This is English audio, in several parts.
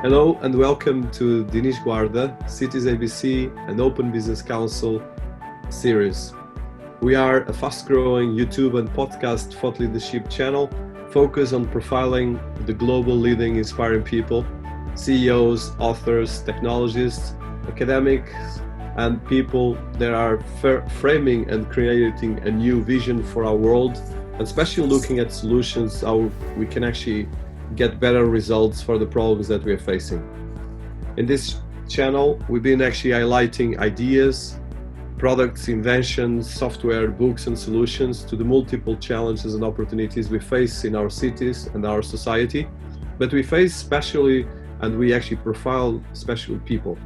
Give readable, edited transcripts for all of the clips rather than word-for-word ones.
Hello and welcome to Dinis Guarda, Cities ABC and Open Business Council series. We are a fast-growing YouTube and podcast thought leadership channel focused on profiling the global leading inspiring people, CEOs, authors, technologists, academics, and people that are framing and creating a new vision for our world, and especially looking at solutions, how we can actually get better results for the problems that we are facing. In this channel, we've been actually highlighting ideas, products, inventions, software, books, and solutions to the multiple challenges and opportunities we face in our cities and our society. But we face especially, and we actually profile special people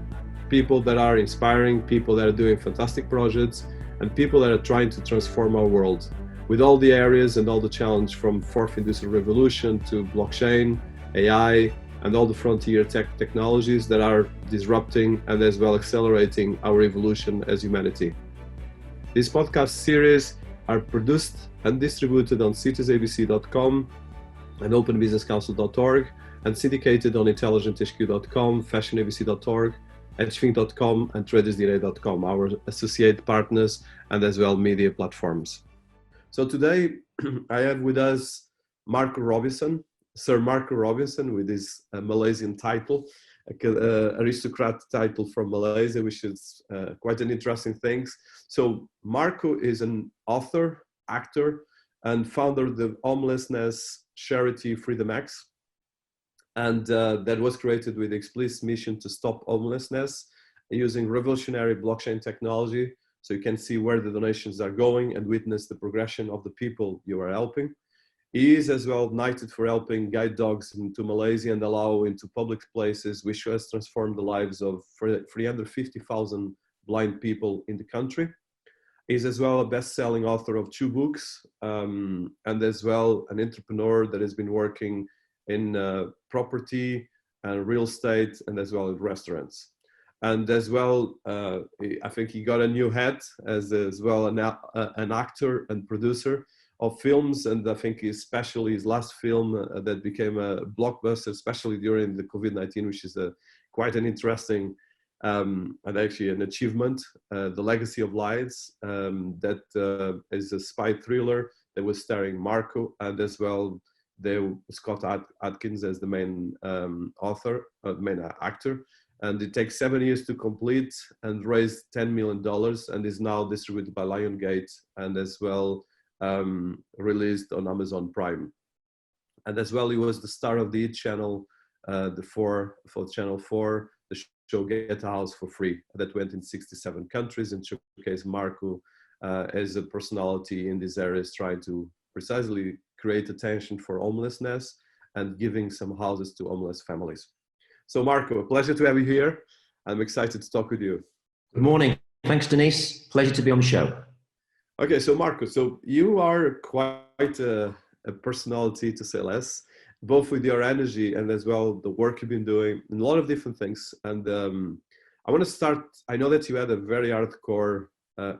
that are inspiring, people that are doing fantastic projects, and people that are trying to transform our world with all the areas and all the challenge from fourth industrial revolution to blockchain, AI, and all the frontier technologies that are disrupting and as well accelerating our evolution as humanity. These podcast series are produced and distributed on citiesabc.com and openbusinesscouncil.org and syndicated on intelligenthq.com, fashionabc.org, edgefink.com and tradersdirect.com, our associate partners and as well media platforms. So today I have with us Marco Robinson, Sir Marco Robinson, with his Malaysian title, aristocrat title from Malaysia, which is quite an interesting thing. So Marco is an author, actor, and founder of the homelessness charity FREEDOMX, and that was created with the explicit mission to stop homelessness using revolutionary blockchain technology. So you can see where the donations are going and witness the progression of the people you are helping. He is as well knighted for helping guide dogs into Malaysia and allow into public places, which has transformed the lives of 350,000 blind people in the country. He's as well a best-selling author of 2 books, and as well an entrepreneur that has been working in property and real estate and as well in restaurants. And as well, I think he got a new hat as well an actor and producer of films. And I think especially his last film that became a blockbuster, especially during the COVID-19, which is quite an interesting and actually an achievement, The Legacy of Lies, that is a spy thriller that was starring Marco and as well Scott Adkins as the main main actor. And it takes 7 years to complete and raised $10 million and is now distributed by Lionsgate and as well released on Amazon Prime. And as well, he was the star of the hit channel, for Channel 4, the show Get a House for Free, that went in 67 countries and showcased Marco as a personality in these areas trying to precisely create attention for homelessness and giving some houses to homeless families. So Marco, a pleasure to have you here. I'm excited to talk with you. Good morning. Thanks, Dinis. Pleasure to be on the show. Okay, so Marco, so you are quite a personality, to say less, both with your energy and as well the work you've been doing, and a lot of different things. And I want to start, I know that you had a very hardcore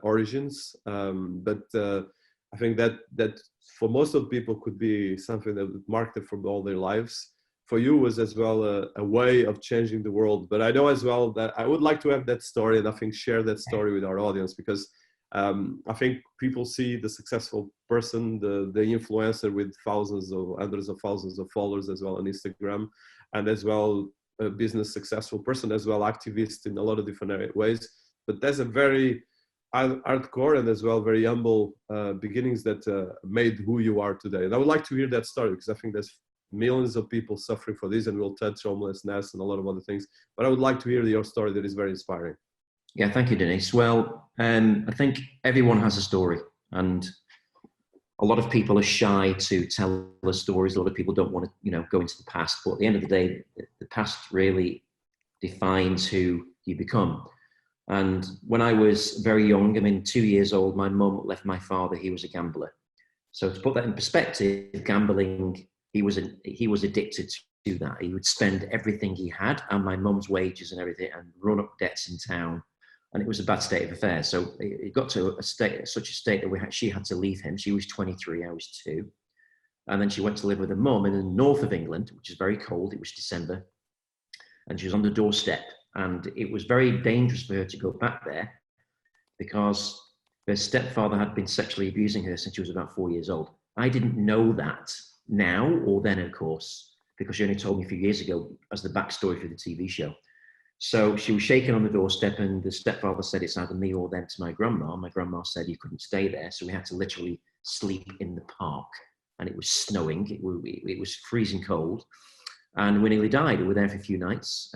origins, but I think that for most of the people could be something that would mark them from all their lives. For you was as well a way of changing the world. But I know as well that I would like to have that story and I think share that story with our audience, because I think people see the successful person, the influencer with hundreds of thousands of followers as well on Instagram, and as well a business successful person, as well activist in a lot of different ways. But there's a very hardcore and as well very humble beginnings that made who you are today. And I would like to hear that story, because I think there's millions of people suffering for this, and we'll touch homelessness and a lot of other things. But I would like to hear your story that is very inspiring. Yeah, thank you, Dinis. Well, I think everyone has a story, and a lot of people are shy to tell their stories. A lot of people don't want to, go into the past. But at the end of the day, the past really defines who you become. And when I was very young, 2 years old, my mum left my father. He was a gambler. So to put that in perspective, gambling, he was addicted to that. He would spend everything he had and my mum's wages and everything and run up debts in town. And it was a bad state of affairs. So it got to such a state that she had to leave him. She was 23, I was 2. And then she went to live with her mum in the north of England, which is very cold. It was December. and she was on the doorstep, and it was very dangerous for her to go back there because her stepfather had been sexually abusing her since she was about 4 years old. I didn't know that now or then, of course, because she only told me a few years ago as the backstory for the TV show. So she was shaking on the doorstep, and the stepfather said, it's either me or them, to my grandma. My grandma said you couldn't stay there, so we had to literally sleep in the park, and it was snowing. It was freezing cold, and we nearly died. We were there for a few nights.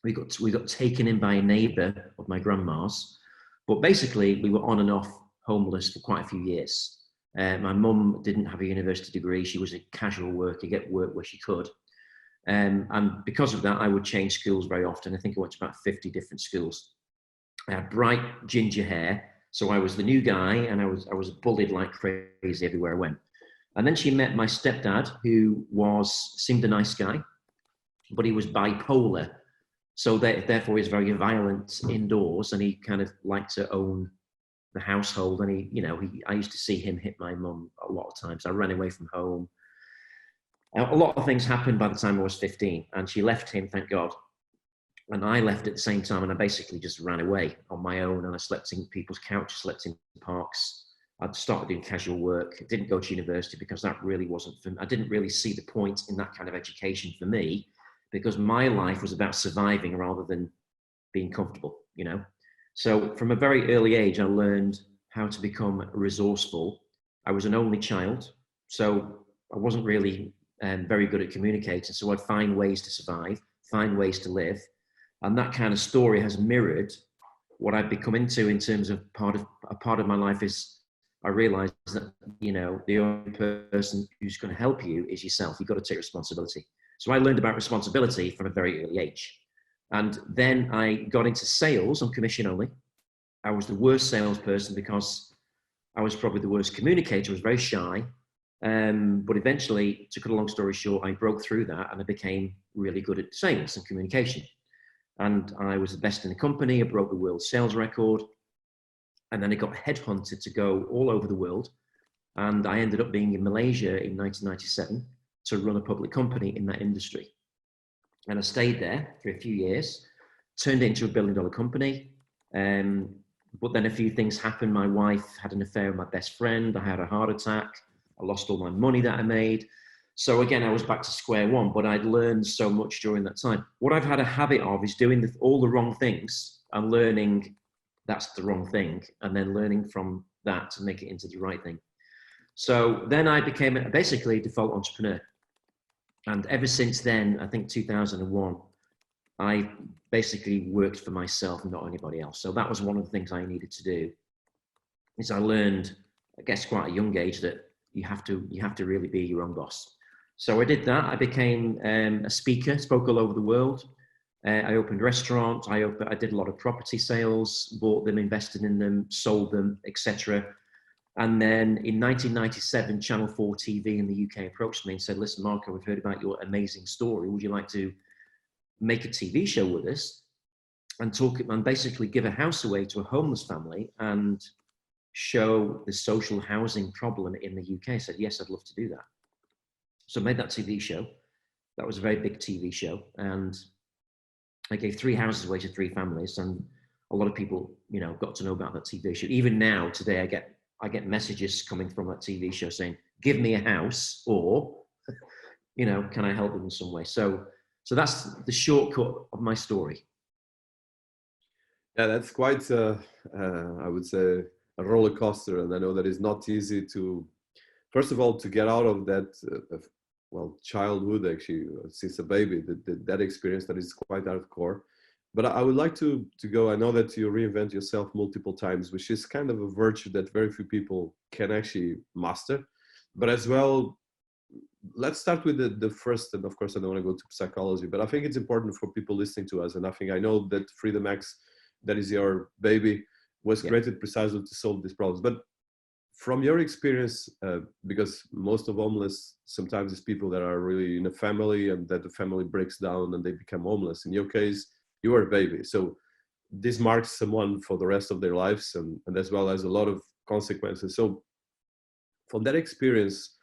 We got taken in by a neighbour of my grandma's, but basically we were on and off homeless for quite a few years. My mum didn't have a university degree. She was a casual worker, get work where she could. And because of that, I would change schools very often. I think I went to about 50 different schools. I had bright ginger hair, so I was the new guy, and I was bullied like crazy everywhere I went. And then she met my stepdad, who seemed a nice guy, but he was bipolar. So therefore he was very violent indoors, and he kind of liked to own the household. And I used to see him hit my mum a lot of times. I ran away from home. A lot of things happened by the time I was 15, and she left him, thank God. And I left at the same time, and I basically just ran away on my own, and I slept in people's couches, slept in parks. I'd started doing casual work, didn't go to university because that really wasn't for me. I didn't really see the point in that kind of education for me, because my life was about surviving rather than being comfortable, So from a very early age, I learned how to become resourceful. I was an only child, so I wasn't really very good at communicating. So I'd find ways to survive, find ways to live. And that kind of story has mirrored what I've become into in terms of a part of my life is I realized that, the only person who's going to help you is yourself. You've got to take responsibility. So I learned about responsibility from a very early age. And then I got into sales on commission only. I was the worst salesperson because I was probably the worst communicator. I was very shy. But eventually, to cut a long story short, I broke through that and I became really good at sales and communication. And I was the best in the company. I broke the world sales record. And then I got headhunted to go all over the world. And I ended up being in Malaysia in 1997 to run a public company in that industry. And I stayed there for a few years, turned it into a $1 billion company. But then a few things happened. My wife had an affair with my best friend. I had a heart attack. I lost all my money that I made. So again, I was back to square one, but I'd learned so much during that time. What I've had a habit of is doing all the wrong things and learning that's the wrong thing, and then learning from that to make it into the right thing. So then I became basically a default entrepreneur. And ever since then, I think 2001, I basically worked for myself and not anybody else. So that was one of the things I needed to do. Is I learned, I guess, quite a young age that you have to really be your own boss. So I did that. I became a speaker, spoke all over the world. I opened restaurants. I did a lot of property sales, bought them, invested in them, sold them, etc. And then in 1997, Channel 4 TV in the UK approached me and said, listen, Marco, we've heard about your amazing story. Would you like to make a TV show with us and basically give a house away to a homeless family and show the social housing problem in the UK? I said, yes, I'd love to do that. So I made that TV show. That was a very big TV show. And I gave 3 houses away to 3 families. And a lot of people, got to know about that TV show. Even now, today, I get messages coming from that TV show saying, give me a house, or, can I help them in some way? So that's the shortcut of my story. Yeah, that's quite, I would say, a roller coaster. And I know that it's not easy to, first of all, to get out of that, childhood, actually, since a baby, that experience that is quite hardcore. But I would like to go, I know that you reinvent yourself multiple times, which is kind of a virtue that very few people can actually master. But as well, let's start with the first, and of course I don't want to go to psychology, but I think it's important for people listening to us. And I know that FREEDOMX, that is your baby, was created precisely to solve these problems. But from your experience, because most of homeless sometimes is people that are really in a family and that the family breaks down and they become homeless. In your case, you are a baby. So this marks someone for the rest of their lives, and as well as a lot of consequences. So from that experience,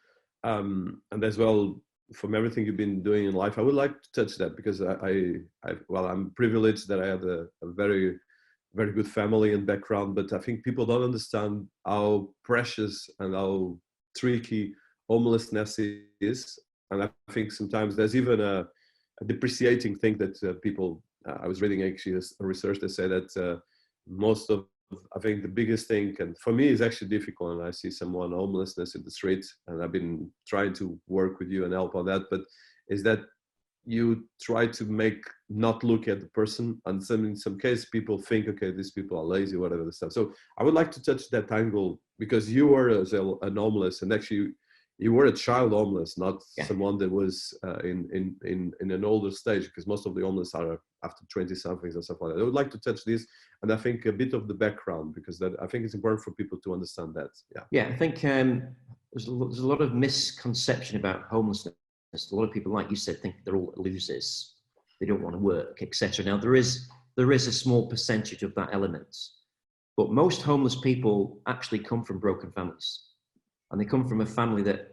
and as well, from everything you've been doing in life, I would like to touch that because well, I'm privileged that I had a very, very good family and background, but I think people don't understand how precious and how tricky homelessness is. And I think sometimes there's even a depreciating thing that people, I was reading actually a research that said that most of, I think the biggest thing, and for me, is actually difficult. And I see someone homelessness in the street, and I've been trying to work with you and help on that. But is that you try to make not look at the person, and in some cases people think, okay, these people are lazy, whatever the stuff. So I would like to touch that angle because you were an homeless, and actually you were a child homeless, not someone that was in an older stage, because most of the homeless are after 20 somethings or stuff like that. I would like to touch this, and I think a bit of the background, because that I think it's important for people to understand that. Yeah, I think there's a lot of misconception about homelessness. A lot of people, like you said, think they're all losers. They don't want to work, etc. Now there is a small percentage of that element, but most homeless people actually come from broken families. And they come from a family that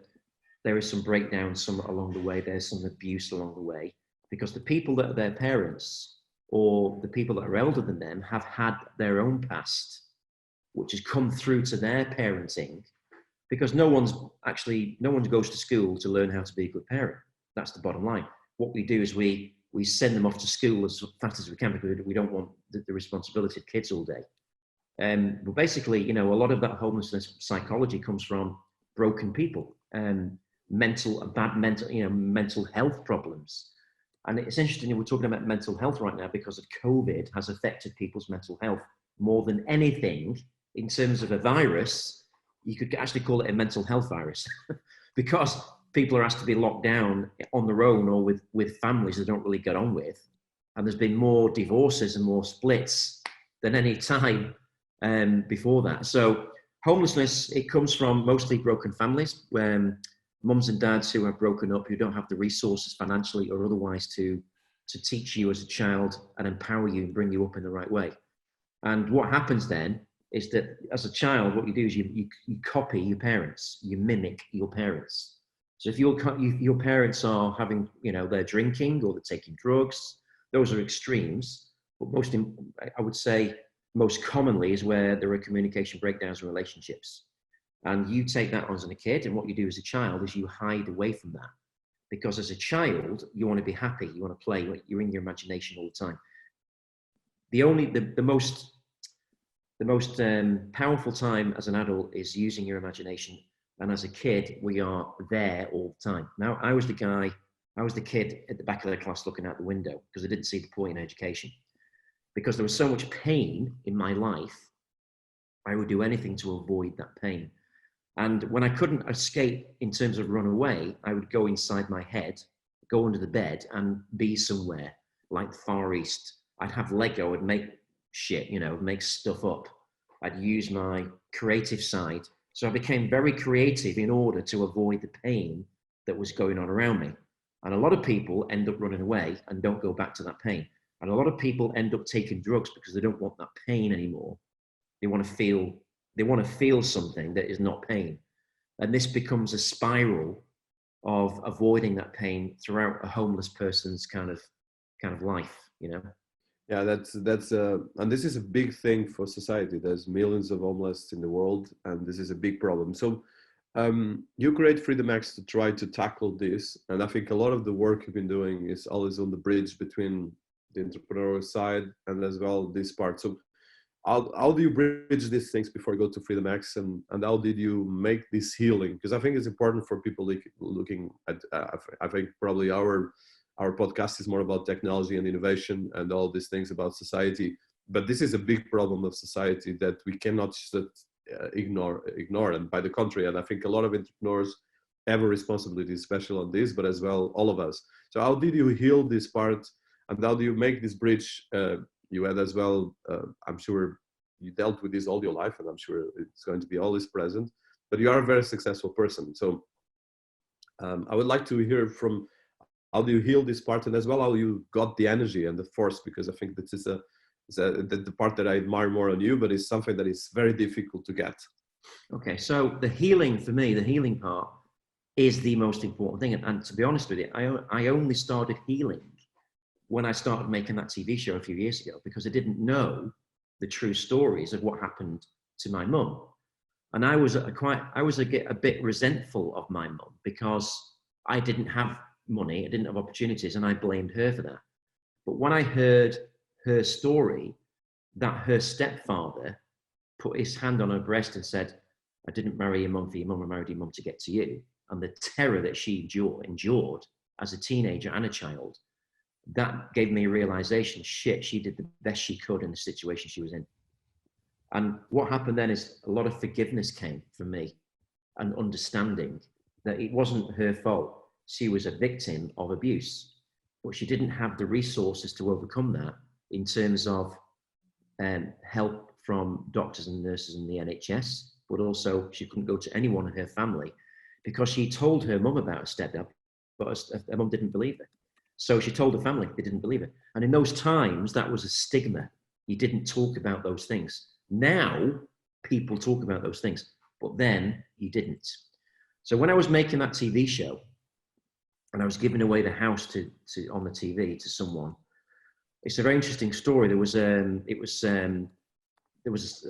there is some breakdown some along the way, there's some abuse along the way, because the people that are their parents or the people that are elder than them have had their own past, which has come through to their parenting, because no one goes to school to learn how to be a good parent. That's the bottom line. What we do is we send them off to school as fast as we can because we don't want the responsibility of kids all day. But basically, a lot of that homelessness psychology comes from broken people and mental health problems. And it's interesting, we're talking about mental health right now because of COVID has affected people's mental health more than anything in terms of a virus. You could actually call it a mental health virus because people are asked to be locked down on their own or with families they don't really get on with. And there's been more divorces and more splits than any time before that. So homelessness, it comes from mostly broken families where mums and dads who are broken up, who don't have the resources financially or otherwise to teach you as a child and empower you and bring you up in the right way. And what happens then is that as a child, what you do is you copy your parents, you mimic your parents. So if your parents are having, they're drinking or they're taking drugs, those are extremes. But I would say most commonly is where there are communication breakdowns in relationships. And you take that on as a kid, and what you do as a child is you hide away from that. Because as a child, you want to be happy, you want to play, you're in your imagination all the time. The most powerful time as an adult is using your imagination. And as a kid, we are there all the time. Now, I was the kid at the back of the class looking out the window because I didn't see the point in education. Because there was so much pain in my life, I would do anything to avoid that pain. And when I couldn't escape in terms of run away, I would go inside my head, go under the bed and be somewhere like the Far East. I'd have Lego, I'd make shit, make stuff up. I'd use my creative side. So I became very creative in order to avoid the pain that was going on around me. And a lot of people end up running away and don't go back to that pain. And a lot of people end up taking drugs because they don't want that pain anymore. They want to feel something that is not pain. And this becomes a spiral of avoiding that pain throughout a homeless person's kind of life, Yeah, that's and this is a big thing for society. There's millions of homeless in the world, and this is a big problem. So you create FreedomX to try to tackle this, and I think a lot of the work you've been doing is always on the bridge between the entrepreneurial side and as well this part. So how do you bridge these things before you go to FreedomX, and how did you make this healing? Because I think it's important for people looking at, I think probably our podcast is more about technology and innovation and all these things about society, but this is a big problem of society that we cannot just ignore, and by the contrary, and I think a lot of entrepreneurs have a responsibility, especially on this, but as well all of us. So how did you heal this part, and how do you make this bridge? You had as well, I'm sure you dealt with this all your life, and I'm sure it's going to be always present, but you are a very successful person. So I would like to hear from how do you heal this part, and as well how you got the energy and the force, because I think this is the part that I admire more on you, but it's something that is very difficult to get. Okay, so the healing for me, the healing part is the most important thing. And to be honest with you, I only started healing when I started making that TV show a few years ago, because I didn't know the true stories of what happened to my mum. And I was a bit resentful of my mum because I didn't have money, I didn't have opportunities, and I blamed her for that. But when I heard her story, that her stepfather put his hand on her breast and said, I didn't marry your mum for your mum, I married your mum to get to you. And the terror that she endured as a teenager and a child, that gave me a realization, shit, she did the best she could in the situation she was in. And what happened then is a lot of forgiveness came from me, and understanding that it wasn't her fault. She was a victim of abuse, but she didn't have the resources to overcome that in terms of help from doctors and nurses in the NHS, but also she couldn't go to anyone in her family because she told her mum about her stepdad, but her mum didn't believe her. So she told the family, they didn't believe it. And in those times, that was a stigma. You didn't talk about those things. Now, people talk about those things, but then you didn't. So when I was making that TV show, and I was giving away the house on the TV to someone, it's a very interesting story. There was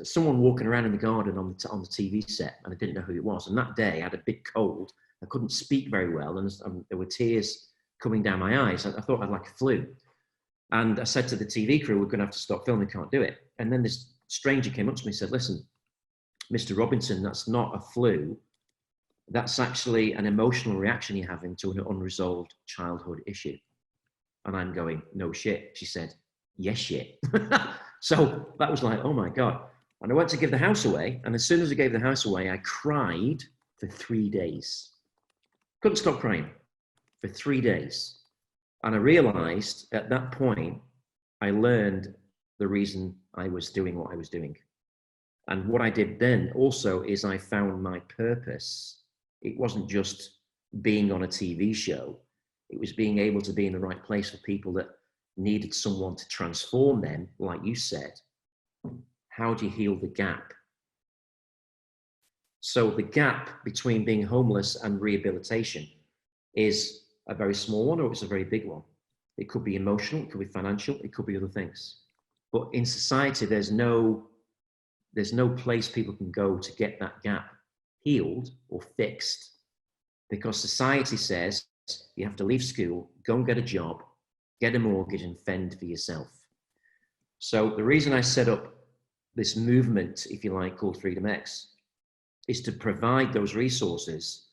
someone walking around in the garden on the TV set, and I didn't know who it was. And that day, I had a big cold. I couldn't speak very well, and there were tears coming down my eyes. I thought I'd like a flu. And I said to the TV crew, we're going to have to stop filming, can't do it. And then this stranger came up to me and said, listen, Mr. Robinson, that's not a flu. That's actually an emotional reaction you're having to an unresolved childhood issue. And I'm going, no shit. She said, yes, shit. So that was like, oh my God. And I went to give the house away. And as soon as I gave the house away, I cried for 3 days. Couldn't stop crying for 3 days. And I realized at that point, I learned the reason I was doing what I was doing. And what I did then also is I found my purpose. It wasn't just being on a TV show. It was being able to be in the right place for people that needed someone to transform them, like you said. How do you heal the gap? So the gap between being homeless and rehabilitation is a very small one, or it's a very big one. It could be emotional, it could be financial, it could be other things. But in society, there's no place people can go to get that gap healed or fixed, because society says you have to leave school, go and get a job, get a mortgage, and fend for yourself. So the reason I set up this movement, if you like, called FREEDOMX, is to provide those resources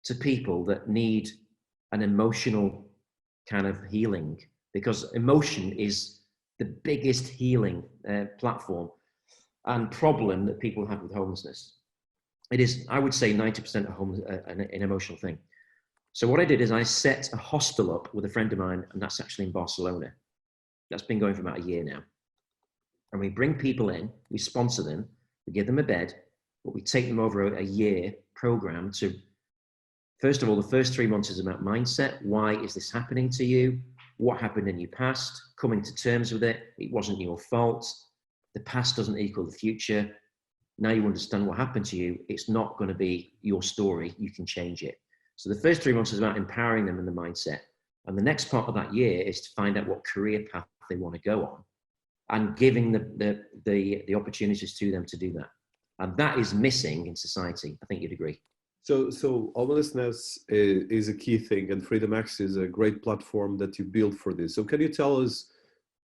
to people that need an emotional kind of healing, because emotion is the biggest healing platform and problem that people have with homelessness. It is, I would say, 90% of an emotional thing. So what I did is I set a hostel up with a friend of mine, and that's actually in Barcelona. That's been going for about a year now. And we bring people in, we sponsor them, we give them a bed, but we take them over a year program to, first of all, the first 3 months is about mindset. Why is this happening to you? What happened in your past? Coming to terms with it. It wasn't your fault. The past doesn't equal the future. Now you understand what happened to you. It's not going to be your story. You can change it. So the first 3 months is about empowering them in the mindset. And the next part of that year is to find out what career path they want to go on and giving the opportunities to them to do that. And that is missing in society. I think you'd agree. So homelessness is a key thing, and FREEDOMX is a great platform that you built for this. So can you tell us,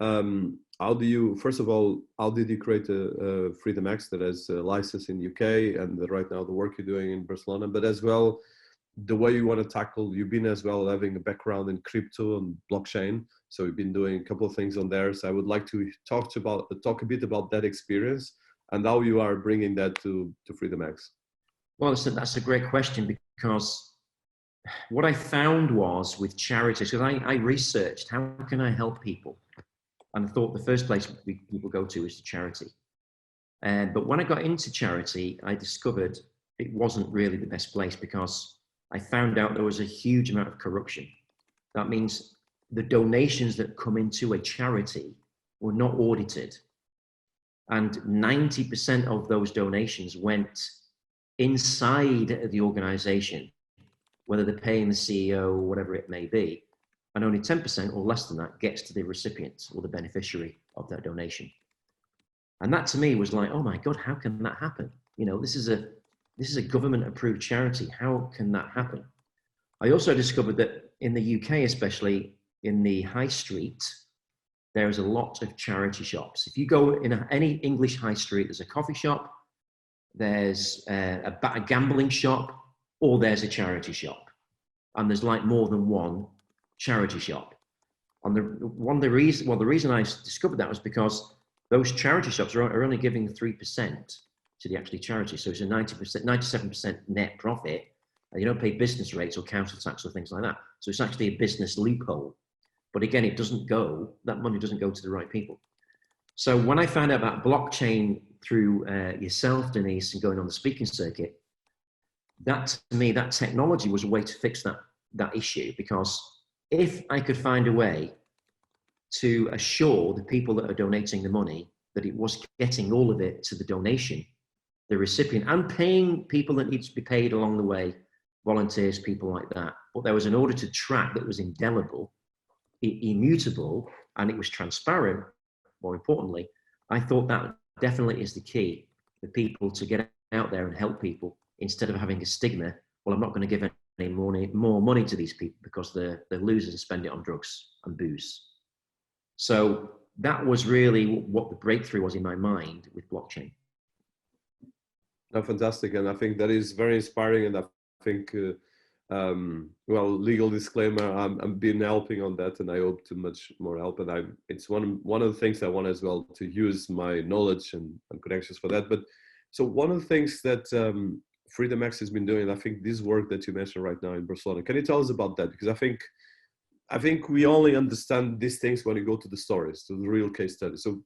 first of all, how did you create a FREEDOMX that has a license in UK, and right now the work you're doing in Barcelona, but as well, the way you want to tackle, you've been as well having a background in crypto and blockchain. So you've been doing a couple of things on there. So I would like to talk a bit about that experience and how you are bringing that to FREEDOMX. Well, that's a great question, because what I found was with charities, because I researched how can I help people, and I thought the first place people go to is to charity. But when I got into charity, I discovered it wasn't really the best place, because I found out there was a huge amount of corruption. That means the donations that come into a charity were not audited, and 90% of those donations went inside the organization whether they're paying the CEO or whatever it may be, and only 10% or less than that gets to the recipient or the beneficiary of that donation. And that to me was like, oh my God, how can that happen? You know, this is a government approved charity. How can that happen? I also discovered that in the UK, especially in the high street, there's a lot of charity shops. If you go in any English high street, there's a coffee shop, there's a gambling shop, or there's a charity shop. And there's like more than one charity shop. And the reason I discovered that was because those charity shops are only giving 3% to the actually charity. So it's a 97% net profit. And you don't pay business rates or council tax or things like that. So it's actually a business loophole. But again, that money doesn't go to the right people. So when I found out about blockchain through yourself, Dinis, and going on the speaking circuit, that to me, that technology was a way to fix that issue. Because if I could find a way to assure the people that are donating the money that it was getting all of it to the donation, the recipient, and paying people that need to be paid along the way, volunteers, people like that. But there was an order to track that was indelible, immutable, and it was transparent. More importantly, I thought that definitely is the key for people to get out there and help people instead of having a stigma. Well, I'm not going to give any more money to these people because they're losers and spend it on drugs and booze. So that was really what the breakthrough was in my mind with blockchain. Oh, fantastic. And I think that is very inspiring. And I think, well, legal disclaimer, I'm been helping on that, and I hope to much more help. And it's one of the things I want as well to use my knowledge and connections for that. But so one of the things that FreedomX has been doing, I think this work that you mentioned right now in Barcelona, can you tell us about that? Because I think we only understand these things when you go to the stories, to the real case studies. So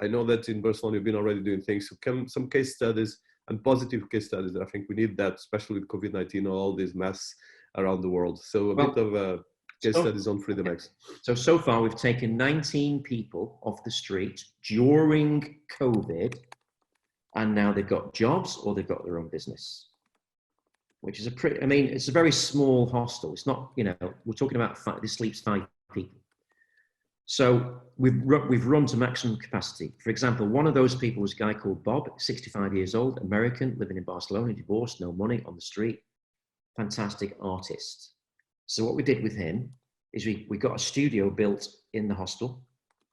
I know that in Barcelona, you've been already doing things. So some case studies and positive case studies. I think we need that, especially with COVID-19 or all this mess around the world. So a bit of case studies on FreedomX. So far, we've taken 19 people off the street during COVID, and now they've got jobs or they've got their own business, which is it's a very small hostel. It's not, we're talking about this sleeps 5 people. So we've run to maximum capacity. For example, one of those people was a guy called Bob, 65 years old, American, living in Barcelona, divorced, no money, on the street, fantastic artist. So what we did with him is we got a studio built in the hostel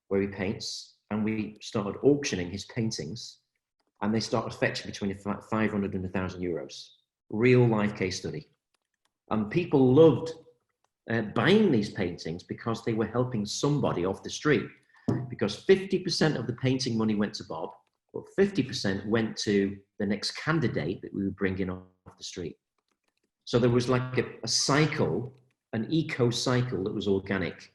where he paints, and we started auctioning his paintings, and they started fetching between 500 and 1,000 euros. Real life case study. And people loved buying these paintings because they were helping somebody off the street. Because 50% of the painting money went to Bob, but 50% went to the next candidate that we would bring in off the street. So there was like a cycle, an eco cycle that was organic.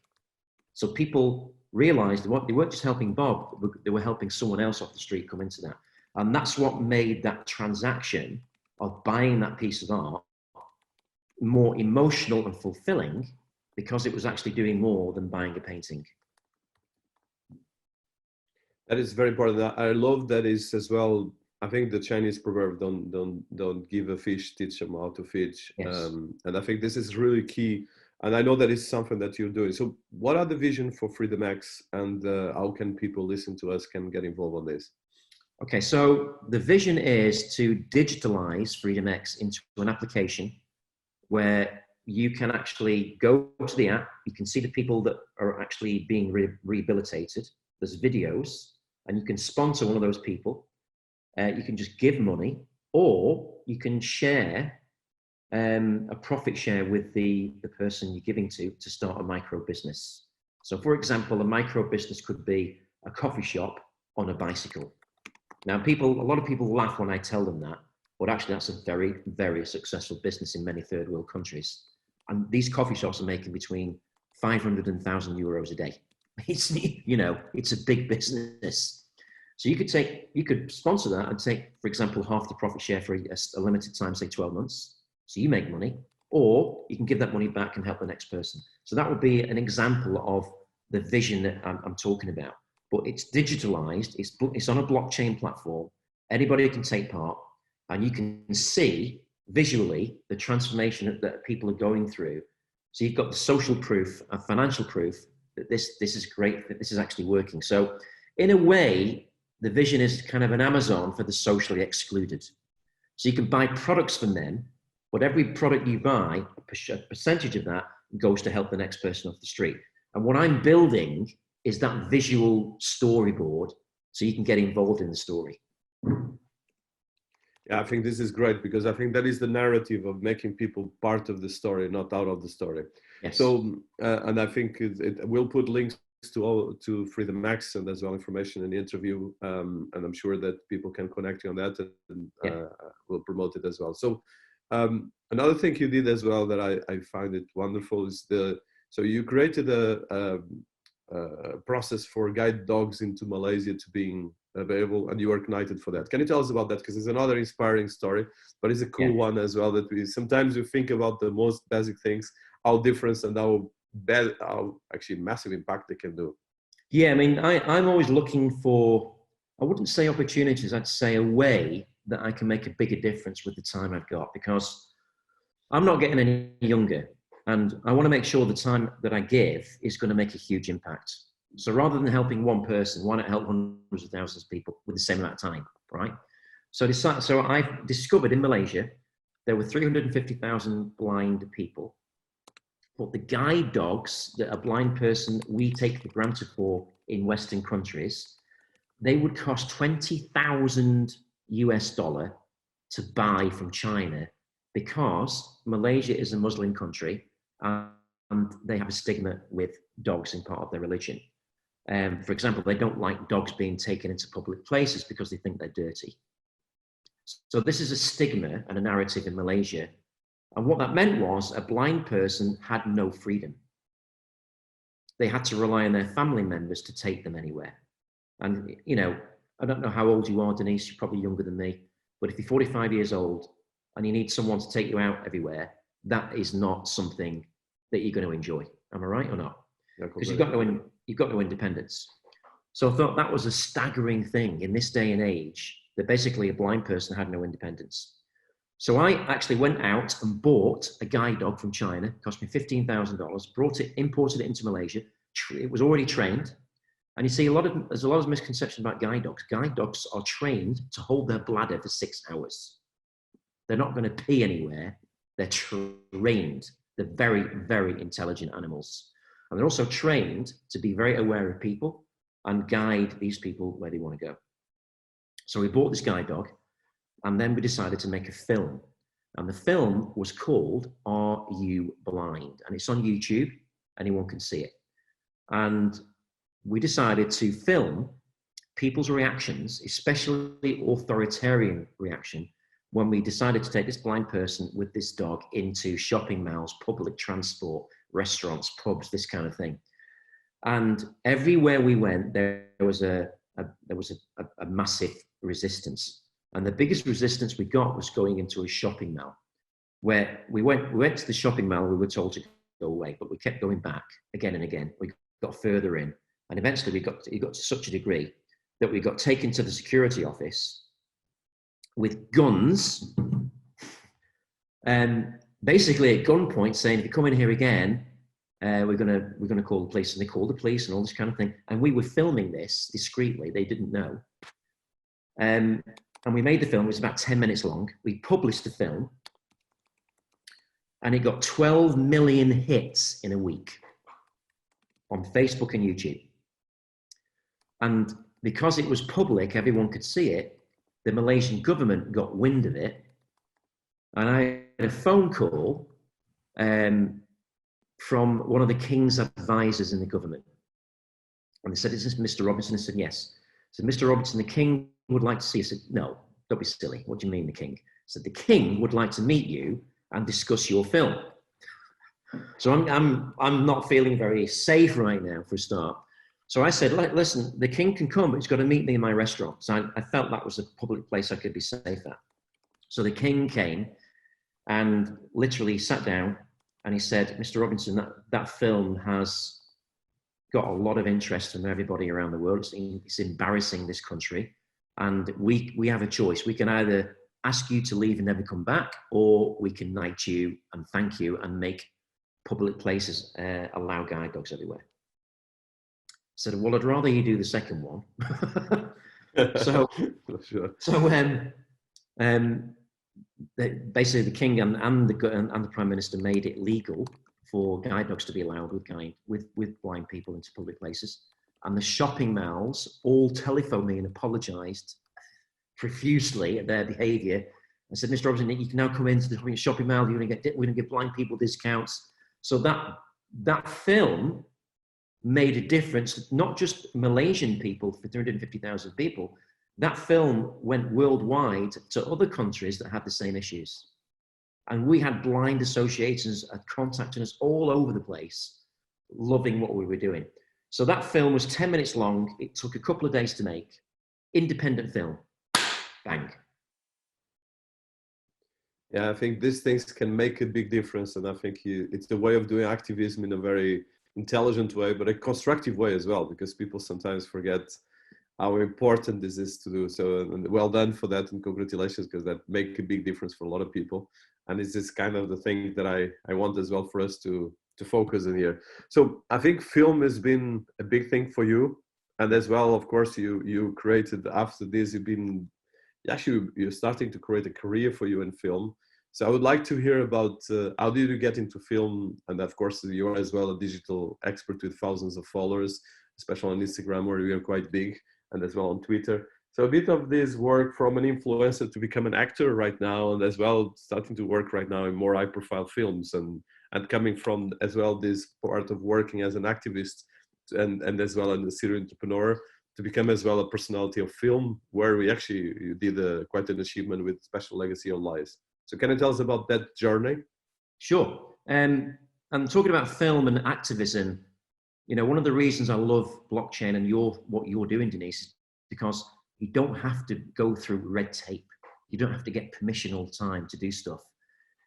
So people realized what they weren't just helping Bob, they were helping someone else off the street come into that. And that's what made that transaction of buying that piece of art more emotional and fulfilling, because it was actually doing more than buying a painting. That is very important. I love that is as well. I think the Chinese proverb, don't give a fish, teach them how to fish. Yes. And I think this is really key. And I know that is something that you're doing. So what are the vision for FreedomX, and how can people listen to us, can get involved on this? Okay, so the vision is to digitalize FreedomX into an application where you can actually go to the app, you can see the people that are actually being rehabilitated, there's videos, and you can sponsor one of those people. You can just give money, or you can share a profit share with the person you're giving to start a micro business. So for example, a micro business could be a coffee shop on a bicycle. Now a lot of people laugh when I tell them that, but actually that's a very, very successful business in many third world countries. And these coffee shops are making between 500 and 1,000 euros a day. It's, it's a big business. So you could sponsor that and take, for example, half the profit share for a limited time, say 12 months. So you make money, or you can give that money back and help the next person. So that would be an example of the vision that I'm talking about. But it's digitalized, it's on a blockchain platform. Anybody can take part, and you can see visually the transformation that people are going through. So you've got the social proof and financial proof that this is great, that this is actually working. So in a way, the vision is kind of an Amazon for the socially excluded. So you can buy products from them, but every product you buy, a percentage of that goes to help the next person off the street. And what I'm building is that visual storyboard so you can get involved in the story. Yeah, I think this is great because I think that is the narrative of making people part of the story, not out of the story. Yes. So, and I think we'll put links to FREEDOMX and as well information in the interview, and I'm sure that people can connect you on that, and we'll promote it as well. So, another thing you did as well that I find it wonderful is so you created a process for guide dogs into Malaysia to being available, and you were knighted for that. Can you tell us about that? Because it's another inspiring story, but it's a cool one as well, that sometimes you think about the most basic things, how different and how actually massive impact they can do. Yeah, I mean, I'm always looking for, I wouldn't say opportunities, I'd say a way that I can make a bigger difference with the time I've got, because I'm not getting any younger, and I want to make sure the time that I give is going to make a huge impact. So rather than helping one person, why not help hundreds of thousands of people with the same amount of time, right? So I discovered in Malaysia, there were 350,000 blind people, but the guide dogs that a blind person we take for granted for in Western countries, they would cost $20,000 US to buy from China, because Malaysia is a Muslim country and they have a stigma with dogs in part of their religion. For example, they don't like dogs being taken into public places because they think they're dirty. So this is a stigma and a narrative in Malaysia. And what that meant was a blind person had no freedom. They had to rely on their family members to take them anywhere. And, you know, I don't know how old you are, Denise, you're probably younger than me, but if you're 45 years old and you need someone to take you out everywhere, that is not something that you're going to enjoy. Am I right or not? Because you've got no independence. So I thought that was a staggering thing in this day and age, that basically a blind person had no independence. So I actually went out and bought a guide dog from China, cost me $15,000, imported it into Malaysia. It was already trained. And you see, there's a lot of misconception about guide dogs. Guide dogs are trained to hold their bladder for 6 hours. They're not going to pee anywhere. They're trained. They're very, very intelligent animals. And they're also trained to be very aware of people and guide these people where they want to go. So we bought this guide dog, and then we decided to make a film. And the film was called Are You Blind? And it's on YouTube. Anyone can see it. And we decided to film people's reactions, especially authoritarian reaction, when we decided to take this blind person with this dog into shopping malls, public transport, restaurants, pubs, this kind of thing. And everywhere we went, there was a massive resistance. And the biggest resistance we got was going into a shopping mall, where we went to the shopping mall, we were told to go away, but we kept going back again and again. We got further in, and eventually it got to such a degree that we got taken to the security office with guns, and basically at gunpoint saying, if you come in here again, we're gonna call the police. And they called the police and all this kind of thing. And we were filming this discreetly. They didn't know. And we made the film. It was about 10 minutes long. We published the film, and it got 12 million hits in a week on Facebook and YouTube. And because it was public, everyone could see it. The Malaysian government got wind of it, and I had a phone call from one of the King's advisors in the government. And they said, is this Mr. Robinson? I said, yes. I said, Mr. Robinson, the King would like to see you. I said, no, don't be silly. What do you mean the King? I said, the King would like to meet you and discuss your film. So I'm not feeling very safe right now, for a start. So I said, listen, the King can come, but he's got to meet me in my restaurant. So I felt that was a public place I could be safe at. So the King came and literally sat down, and he said, Mr. Robinson, that film has got a lot of interest from everybody around the world. It's embarrassing this country. And we have a choice. We can either ask you to leave and never come back, or we can knight you and thank you and make public places allow guide dogs everywhere. I said, well, I'd rather you do the second one. so, sure. Basically the king and the prime minister made it legal for guide dogs to be allowed with blind people into public places. And the shopping malls all telephoned me and apologized profusely at their behavior. I said, Mr. Robinson, you can now come into the shopping mall. We're going to give blind people discounts. So that film made a difference, not just Malaysian people, for 350,000 people. That film went worldwide to other countries that had the same issues. And we had blind associations contacting us all over the place, loving what we were doing. So that film was 10 minutes long. It took a couple of days to make. Independent film. Bang. Yeah, I think these things can make a big difference. And I think it's the way of doing activism in a very intelligent way, but a constructive way as well, because people sometimes forget how important this is to do. So and well done for that, and congratulations, because that make a big difference for a lot of people. And it's this kind of the thing that I want as well for us to focus on here. So I think film has been a big thing for you. And as well, of course, you created, after this, you're starting to create a career for you in film. So I would like to hear about how did you get into film? And of course, you are as well a digital expert with thousands of followers, especially on Instagram, where you are quite big, and as well on Twitter. So a bit of this work from an influencer to become an actor right now, and as well starting to work right now in more high-profile films, and coming from as well this part of working as an activist and as well as a serial entrepreneur, to become as well a personality of film, where you did quite an achievement with Special Legacy on Lies. So can you tell us about that journey? Sure. And talking about film and activism, one of the reasons I love blockchain and what you're doing, Dinis, is because you don't have to go through red tape. You don't have to get permission all the time to do stuff.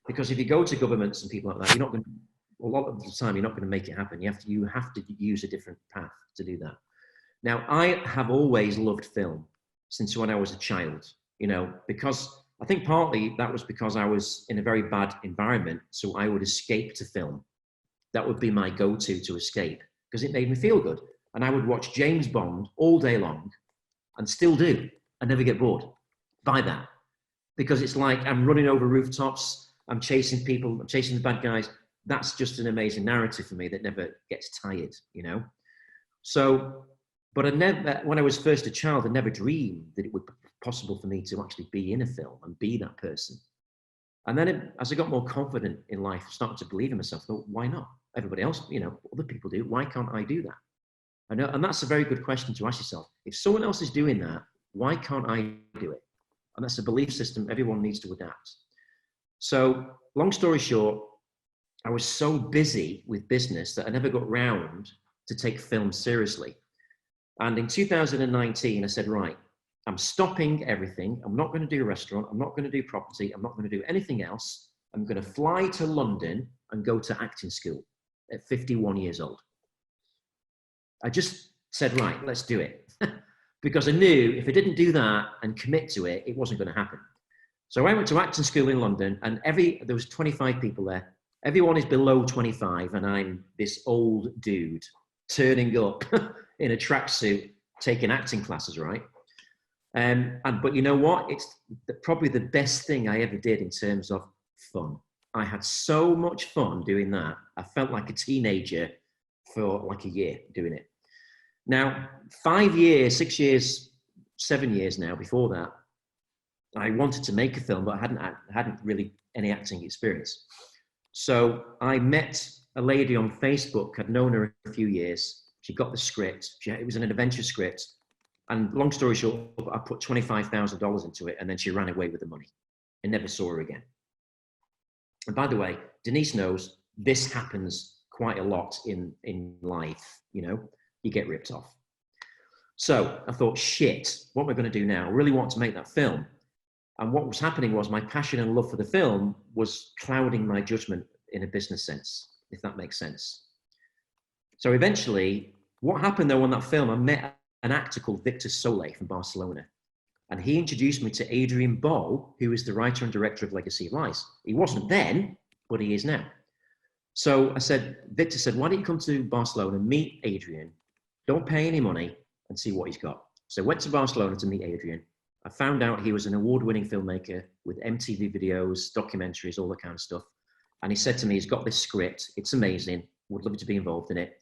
Because if you go to governments and people like that, a lot of the time, you're not going to make it happen. You have to use a different path to do that. Now, I have always loved film since when I was a child, because I think partly that was because I was in a very bad environment. So I would escape to film. That would be my go-to to escape, because it made me feel good. And I would watch James Bond all day long, and still do. I never get bored by that, because it's like I'm running over rooftops, I'm chasing people, I'm chasing the bad guys. That's just an amazing narrative for me that never gets tired, So, but when I was first a child, I never dreamed that it would be possible for me to actually be in a film and be that person. And then as I got more confident in life, I started to believe in myself. I thought, why not? Everybody else, other people do. Why can't I do that? And that's a very good question to ask yourself. If someone else is doing that, why can't I do it? And that's a belief system everyone needs to adapt. So long story short, I was so busy with business that I never got round to take film seriously. And in 2019, I said, right, I'm stopping everything. I'm not going to do a restaurant. I'm not going to do property. I'm not going to do anything else. I'm going to fly to London and go to acting school at 51 years old. I just said, right, let's do it. Because I knew if I didn't do that and commit to it, it wasn't going to happen. So I went to acting school in London, and there was 25 people there. Everyone is below 25, and I'm this old dude turning up in a tracksuit, taking acting classes, right? But you know what? It's probably the best thing I ever did in terms of fun. I had so much fun doing that. I felt like a teenager for like a year doing it. Now, 5 years, 6 years, 7 years now before that, I wanted to make a film, but I hadn't really any acting experience. So I met a lady on Facebook. I'd known her a few years. She got the script. It was an adventure script. And long story short, I put $25,000 into it, and then she ran away with the money and never saw her again. And by the way, Dinis knows this happens quite a lot in life. You get ripped off. So I thought, shit, what am I going to do now? I really want to make that film. And what was happening was my passion and love for the film was clouding my judgment in a business sense, if that makes sense. So eventually, what happened though on that film, I met an actor called Victor Soleil from Barcelona. And he introduced me to Adrian Ball, who is the writer and director of Legacy of Lies. He wasn't then, but he is now. So I said, Victor said, why don't you come to Barcelona, meet Adrian, don't pay any money, and see what he's got. So I went to Barcelona to meet Adrian. I found out he was an award-winning filmmaker with MTV videos, documentaries, all that kind of stuff. And he said to me, he's got this script, it's amazing, would love you to be involved in it.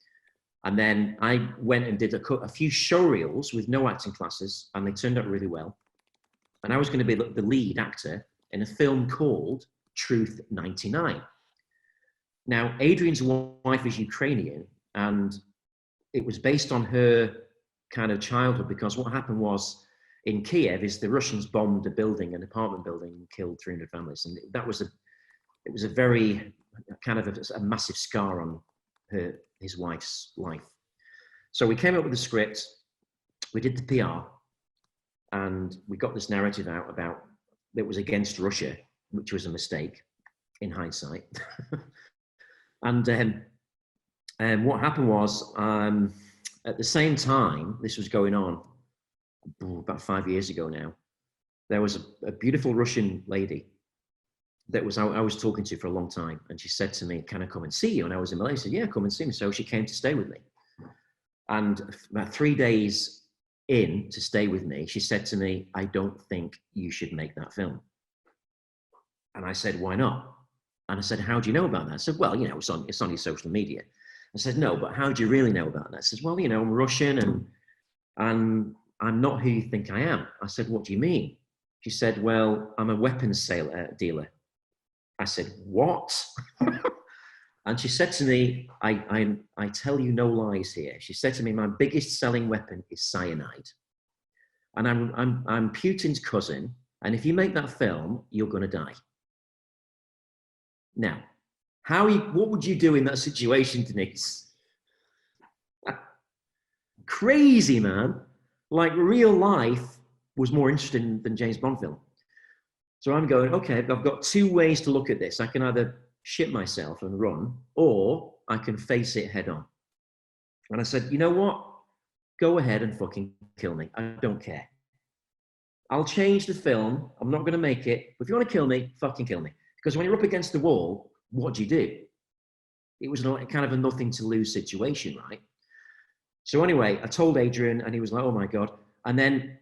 And then I went and did a few showreels with no acting classes, and they turned out really well. And I was going to be the lead actor in a film called Truth 99. Now, Adrian's wife is Ukrainian, and it was based on her kind of childhood, because what happened was in Kiev is the Russians bombed a building, an apartment building, and killed 300 families. And that was it was a very kind of a massive scar on his wife's life. So we came up with a script, we did the PR, and we got this narrative out about that was against Russia, which was a mistake in hindsight. And what happened was, at the same time this was going on, about 5 years ago now, there was a beautiful Russian lady that I was talking to for a long time, and she said to me, can I come and see you? And I was in Malaysia. I said, yeah, come and see me. So she came to stay with me. And about 3 days in to stay with me, she said to me, I don't think you should make that film. And I said, why not? And I said, how do you know about that? I said, well, you know, it's on your social media. I said, no, but how do you really know about that? I said, well, you know, I'm Russian and I'm not who you think I am. I said, what do you mean? She said, well, I'm a weapons dealer. I said, what? And she said to me, I tell you no lies here. She said to me, my biggest selling weapon is cyanide. And I'm Putin's cousin. And if you make that film, you're going to die. Now, what would you do in that situation, Dinis? Crazy, man. Like, real life was more interesting than James Bond film. So I'm going, okay, I've got two ways to look at this. I can either shit myself and run, or I can face it head on. And I said, you know what? Go ahead and fucking kill me. I don't care. I'll change the film. I'm not going to make it. But if you want to kill me, fucking kill me. Because when you're up against the wall, what do you do? It was kind of a nothing to lose situation, right? So anyway, I told Adrian, and he was like, oh my God. And then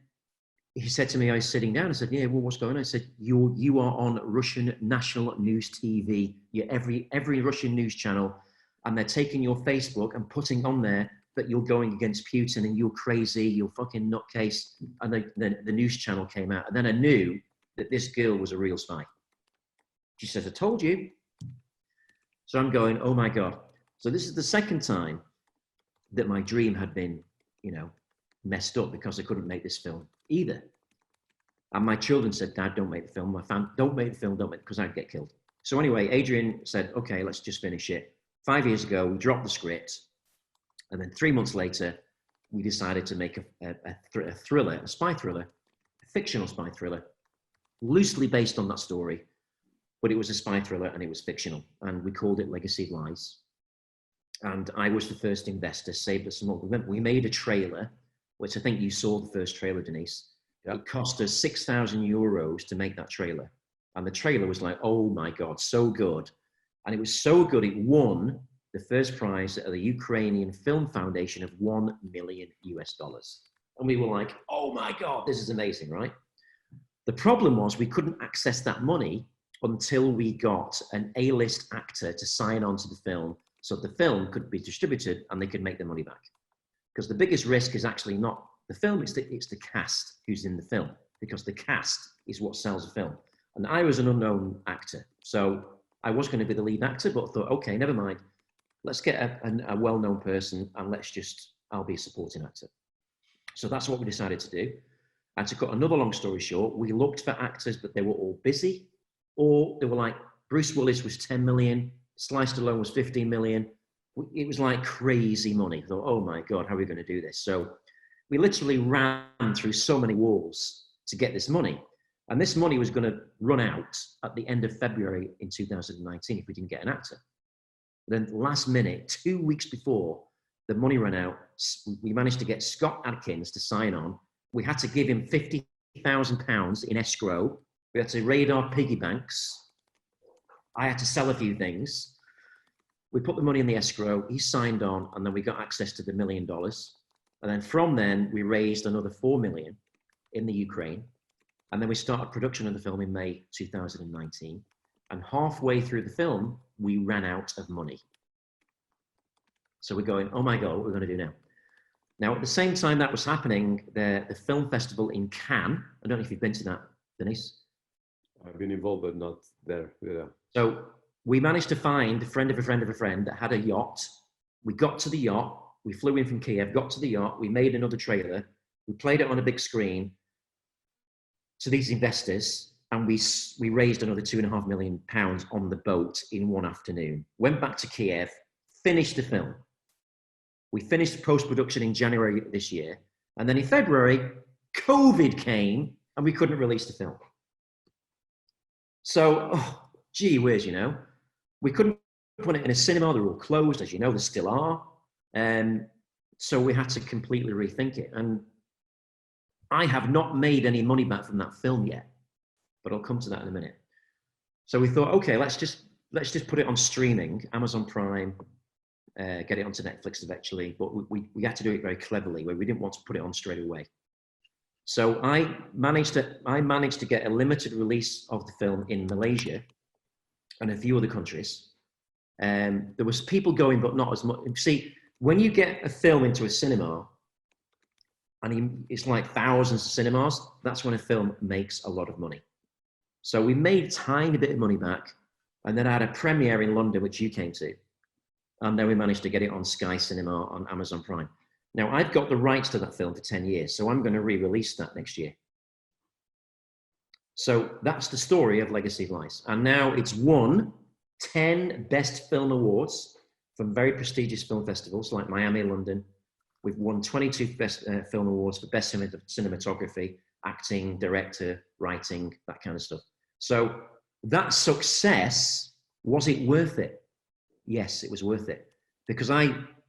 he said to me, I was sitting down. I said, yeah, well, what's going on? I said, you are on Russian national news TV. You're every Russian news channel, and they're taking your Facebook and putting on there that you're going against Putin and you're crazy, you're fucking nutcase. And the news channel came out. And then I knew that this girl was a real spy. She says, I told you. So I'm going, oh my God. So this is the second time that my dream had been, you know, messed up, because I couldn't make this film either. And my children said, Dad, don't make the film. My family, don't make the film, don't make it, because I'd get killed. So anyway, Adrian said, okay, let's just finish it. 5 years ago, we dropped the script. And then 3 months later, we decided to make a thriller, a spy thriller, a fictional spy thriller, loosely based on that story. But it was a spy thriller and it was fictional. And we called it Legacy of Lies. And I was the first investor, saved us some more. We made a trailer, which I think you saw the first trailer, Dinis. Yep. It cost us 6,000 euros to make that trailer. And the trailer was like, oh my God, so good. And it was so good, it won the first prize at the Ukrainian Film Foundation of $1 million US. And we were like, oh my God, this is amazing, right? The problem was we couldn't access that money until we got an A-list actor to sign on to the film, so the film could be distributed and they could make the money back. Because the biggest risk is actually not the film, it's the cast who's in the film, because the cast is what sells the film. And I was an unknown actor, so I was going to be the lead actor, but I thought, okay, never mind. Let's get a well-known person and I'll be a supporting actor. So that's what we decided to do. And to cut another long story short, we looked for actors, but they were all busy, or they were like, Bruce Willis was 10 million, Sly Stallone was 15 million. It was like crazy money. I thought, oh my God, how are we going to do this? So we literally ran through so many walls to get this money. And this money was going to run out at the end of February in 2019 if we didn't get an actor. Then last minute, 2 weeks before the money ran out, we managed to get Scott Adkins to sign on. We had to give him £80,000 in escrow. We had to raid our piggy banks. I had to sell a few things. We put the money in the escrow, he signed on, and then we got access to the $1 million. And then from then, we raised another 4 million in the Ukraine. And then we started production of the film in May 2019. And halfway through the film, we ran out of money. So we're going, oh my God, what are we going to do now? Now, at the same time that was happening, the film festival in Cannes, I don't know if you've been to that, Dinis. I've been involved, but not there. Yeah. So we managed to find a friend of a friend of a friend that had a yacht. We got to the yacht. We flew in from Kiev, got to the yacht. We made another trailer. We played it on a big screen to these investors. And we raised another £2.5 million on the boat in one afternoon. Went back to Kiev, finished the film. We finished post-production in January this year. And then in February, COVID came and we couldn't release the film. So, oh, gee whiz, you know, we couldn't put it in a cinema. They're all closed, as you know, they still are. So we had to completely rethink it. And I have not made any money back from that film yet, but I'll come to that in a minute. So we thought, okay, let's just put it on streaming, Amazon Prime, get it onto Netflix eventually, but we had to do it very cleverly, where we didn't want to put it on straight away. So I managed to get a limited release of the film in Malaysia and a few other countries. There was people going, but not as much. See, when you get a film into a cinema, and it's like thousands of cinemas, that's when a film makes a lot of money. So we made a tiny bit of money back, and then I had a premiere in London, which you came to, and then we managed to get it on Sky Cinema on Amazon Prime. Now, I've got the rights to that film for 10 years, so I'm going to re-release that next year. So that's the story of Legacy of Lies. And now it's won 10 Best Film Awards from very prestigious film festivals like Miami, London. We've won 22 Best Film Awards for Best Cinematography, Acting, Director, Writing, that kind of stuff. So that success, was it worth it? Yes, it was worth it. Because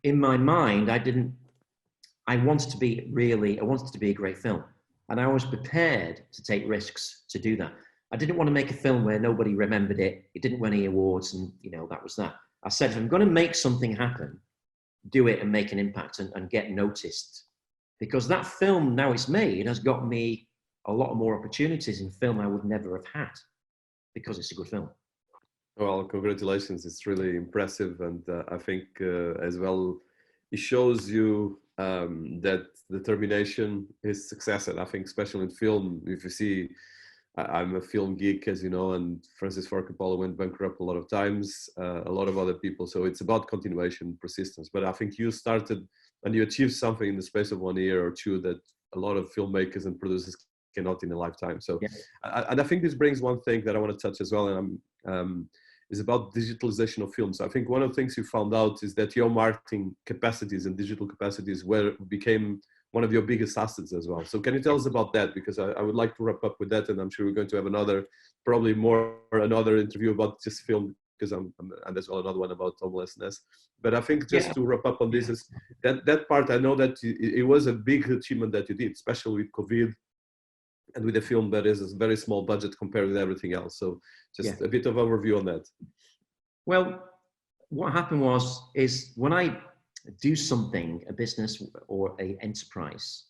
in my mind, I wanted to be a great film. And I was prepared to take risks to do that. I didn't want to make a film where nobody remembered it. It didn't win any awards, and that was that. I said, if I'm going to make something happen, do it and make an impact and get noticed. Because that film, now it's made, has got me a lot more opportunities in film I would never have had, because it's a good film. Well, congratulations. It's really impressive. And I think as well, it shows you that determination is success. And I think especially in film, if you see, I'm a film geek, as you know, and Francis Ford Coppola went bankrupt a lot of times, a lot of other people. So it's about continuation, persistence. But I think you started and you achieved something in the space of 1 year or two that a lot of filmmakers and producers cannot in a lifetime. So, yeah. And I think this brings one thing that I want to touch as well, and is about digitalization of films. I think one of the things you found out is that your marketing capacities and digital capacities became one of your biggest assets as well. So can you tell us about that? Because I would like to wrap up with that, and I'm sure we're going to have another interview about this film, because and as well another one about homelessness. But I think just to wrap up on this, is that part, I know that it was a big achievement that you did, especially with COVID and with a film that is a very small budget compared with everything else. So just a bit of overview on that. Well, what happened is when I do something, a business or a enterprise,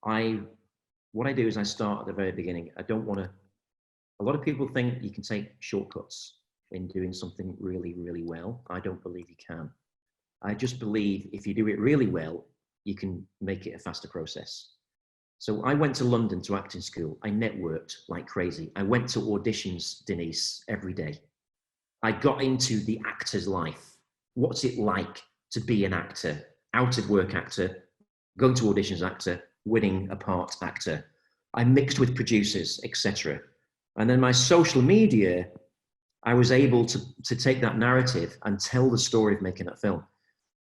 what I do is I start at the very beginning. I don't want to, a lot of people think you can take shortcuts in doing something really, really well. I don't believe you can. I just believe if you do it really well, you can make it a faster process. So I went to London to acting school. I networked like crazy. I went to auditions, Dinis, every day. I got into the actor's life. What's it like to be an actor, out of work actor, going to auditions actor, winning a part actor? I mixed with producers, etc. And then my social media, I was able to take that narrative and tell the story of making that film.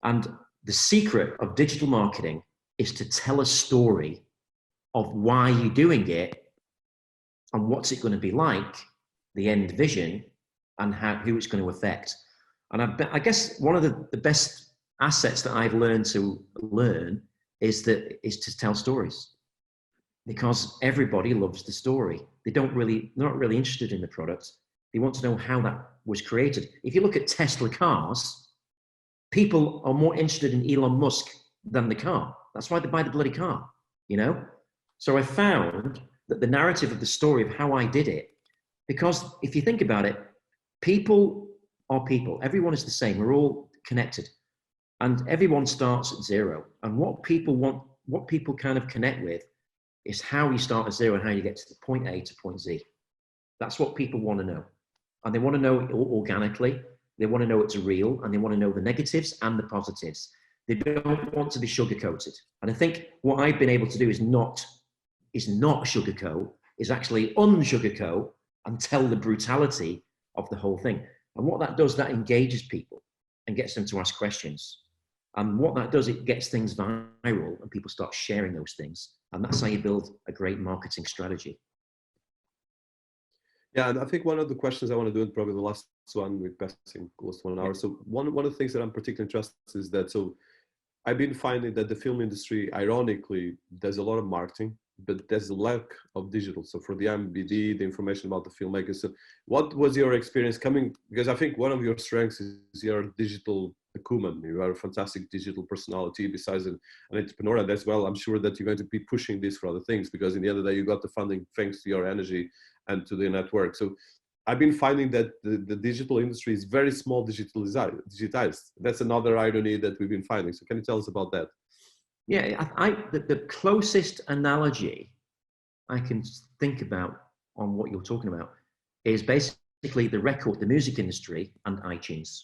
And the secret of digital marketing is to tell a story of why you're doing it and what's it going to be like, the end vision, and who it's going to affect. And I guess one of the best assets that I've learned is to tell stories. because everybody loves the story. They're not really interested in the product. They want to know how that was created. If you look at Tesla cars, people are more interested in Elon Musk than the car. That's why they buy the bloody car, you know? So I found that the narrative of the story of how I did it, because if you think about it, people are people. Everyone is the same. We're all connected. And everyone starts at zero. And what people want, what people kind of connect with is how you start at zero and how you get to the point A to point Z. That's what people want to know. And they want to know it organically. They want to know it's real, and they want to know the negatives and the positives. They don't want to be sugar-coated. And I think what I've been able to do is not sugarcoat, is actually unsugarcoat and tell the brutality of the whole thing. And what that does, that engages people and gets them to ask questions. And what that does, it gets things viral and people start sharing those things. And that's how you build a great marketing strategy. Yeah, and I think one of the questions I want to do, and probably the last one, we're passing close to 1 hour. So one of the things that I'm particularly interested in is that, so I've been finding that the film industry, ironically, there's a lot of marketing, but there's a lack of digital. So for the MBD, the information about the filmmakers. So what was your experience coming? Because I think one of your strengths is your digital acumen. You are a fantastic digital personality besides an entrepreneur. And as well, I'm sure that you're going to be pushing this for other things, because in the end of the day, you got the funding thanks to your energy and to the network. So I've been finding that the digital industry is very small digitized. That's another irony that we've been finding. So can you tell us about that? Yeah, the closest analogy I can think about on what you're talking about is basically the music industry and iTunes.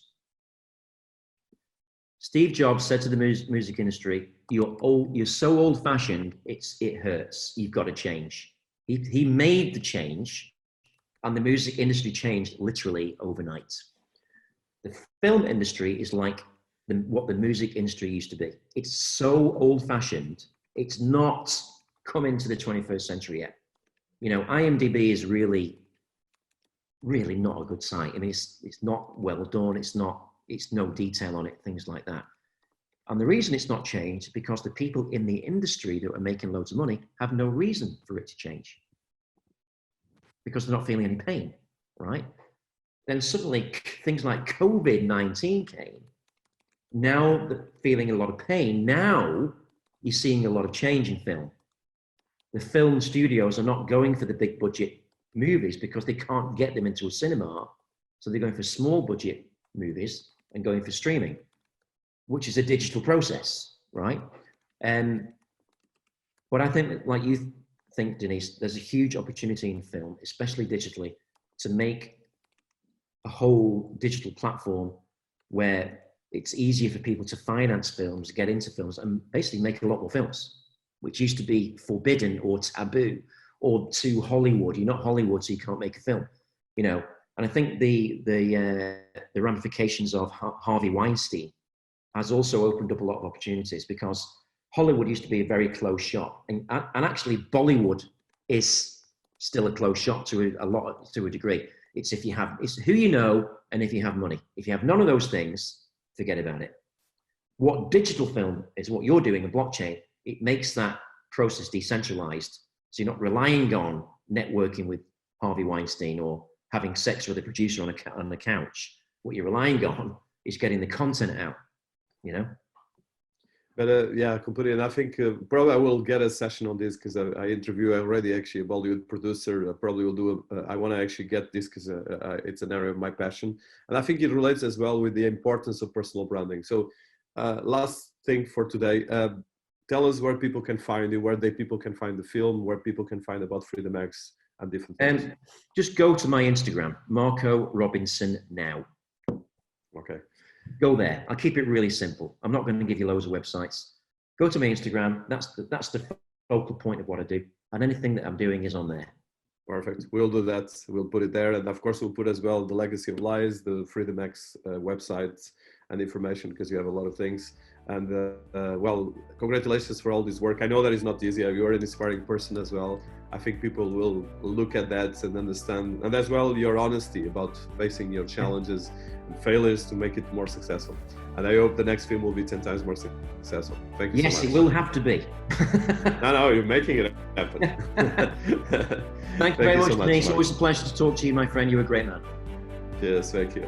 Steve Jobs said to the music industry, you're so old-fashioned, it hurts, you've got to change. He made the change, and the music industry changed literally overnight. The film industry is like what the music industry used to be. It's so old-fashioned, it's not come into the 21st century yet. You know, IMDb is really not a good site. I mean, it's not well done, it's no detail on it, things like that. And the reason it's not changed is because the people in the industry that are making loads of money have no reason for it to change, because they're not feeling any pain, right? Then suddenly things like COVID-19 came. Now they're feeling a lot of pain. Now you're seeing a lot of change in film. The film studios are not going for the big budget movies because they can't get them into a cinema. So they're going for small budget movies and going for streaming, which is a digital process, right? But I think, like you think, Dinis, there's a huge opportunity in film, especially digitally, to make a whole digital platform where it's easier for people to finance films, get into films, and basically make a lot more films, which used to be forbidden or taboo or too Hollywood. You're not Hollywood, so you can't make a film, you know. And I think the ramifications of Harvey Weinstein has also opened up a lot of opportunities, because Hollywood used to be a very closed shop, and actually Bollywood is still a closed shop to a degree. It's who you know and if you have money. If you have none of those things, forget about it. What digital film is, what you're doing in blockchain, it makes that process decentralized. So you're not relying on networking with Harvey Weinstein or having sex with a producer on the couch. What you're relying on is getting the content out, you know? But yeah, completely. And I think probably I will get a session on this, because I interview already actually a Bollywood producer. Probably will do I want to actually get this because it's an area of my passion. And I think it relates as well with the importance of personal branding. So last thing for today, tell us where people can find you, people can find the film, where people can find about FreedomX and different things. Just go to my Instagram, Marco Robinson Now. Okay. Go there. I'll keep it really simple. I'm not going to give you loads of websites. Go to my Instagram. That's the focal point of what I do. And anything that I'm doing is on there. Perfect. We'll do that. We'll put it there. And of course, we'll put as well the Legacy of Lies, the FreedomX websites and information, because you have a lot of things. And well, congratulations for all this work. I know that it's not easy. You're an inspiring person as well. I think people will look at that and understand, and as well your honesty about facing your challenges and failures to make it more successful. And I hope the next film will be 10 times more successful. Thank you Yes, so much. it will have to be. No, you're making it happen. Thank you very much, so much, Dinis. Always a pleasure to talk to you, my friend. You're a great man. Yes, thank you.